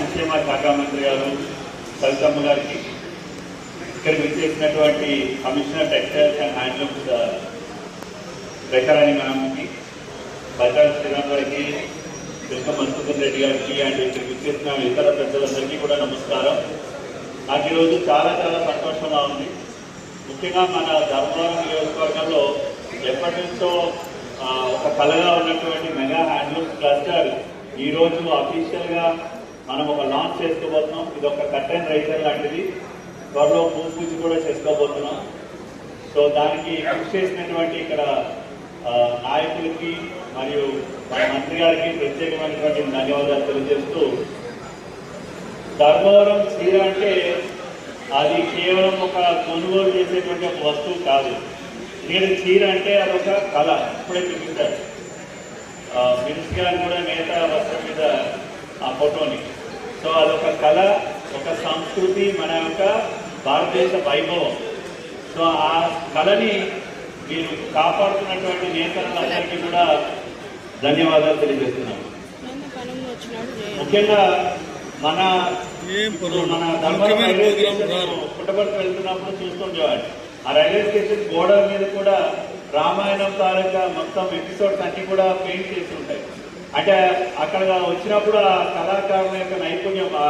సంక్షేమ శాఖ మంత్రి గారు సవితమ్మ గారికి, ఇక్కడ విచ్చేసినటువంటి commissioner textiles and handlooms Rekharani మ్యామ్కి, బజాజ్ శ్రీరామ్ గారికి, కృష్ణ మధుసూదన్ రెడ్డి గారికి అండ్ ఇక్కడ విచ్చేసిన ఇతర పెద్దలందరికీ కూడా నమస్కారం. నాకు ఈరోజు చాలా చాలా సంతోషంగా ఉంది. ముఖ్యంగా మన ధర్మవరం నియోజకవర్గంలో ఎప్పటి నుంచో ఒక కళగా ఉన్నటువంటి మెగా హ్యాండ్లూమ్ క్లస్టర్ ఈరోజు అఫీషియల్గా మనం ఒక లాంచ్ చేసుకోబోతున్నాం. ఇది ఒక కర్టెన్ రైజర్ లాంటిది, త్వరలో పూజ కూడా చేసుకోబోతున్నాం. సో దానికి కృషి చేసినటువంటి ఇక్కడ నాయకులకి మరియు మన మంత్రి గారికి ప్రత్యేకమైనటువంటి ధన్యవాదాలు తెలియజేస్తూ, ధర్మవరం చీర అంటే అది కేవలం ఒక కొనుగోలు చేసేటువంటి ఒక వస్తువు కాదు. నేను చీర అంటే అదొక కళ. ఇప్పుడే చూపించారు మినిస్టర్ గారు కూడా నేత వస్త్రం మీద ఆ ఫోటోని. సో అదొక కళ, ఒక సంస్కృతి, మన యొక్క భారతదేశ వైభవం. సో ఆ కళని మీరు కాపాడుతున్నటువంటి నేతలందరికీ కూడా ధన్యవాదాలు తెలియజేస్తున్నాను. ముఖ్యంగా మన పుట్టపర్తి వెళ్తున్నప్పుడు చూస్తుండేవాడు, ఆ రైల్వే స్టేషన్ గోడల మీద కూడా రామాయణం తాలూకా మొత్తం ఎపిసోడ్స్ అన్ని కూడా పెయింట్ చేసి ఉంటాయి. అంటే అక్కడ వచ్చినప్పుడు ఆ కళాకారుల యొక్క నైపుణ్యం ఆ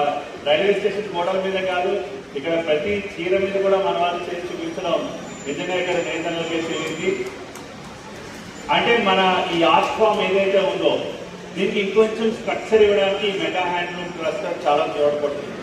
రైల్వే స్టేషన్ గోడల మీద కాదు, ఇక్కడ ప్రతి చీర మీద కూడా మన వాళ్ళు చేసి చూపించడం నిజంగా ఇక్కడ నేతలకే తెలియంది. అంటే మన ఈ ఆర్ట్ ఫామ్ ఏదైతే ఉందో దీనికి ఇంకొంచెం స్ట్రక్చర్ ఇవ్వడానికి మెగా హ్యాండ్లూమ్ క్లస్టర్ చాలా తోడ్పడుతుంది.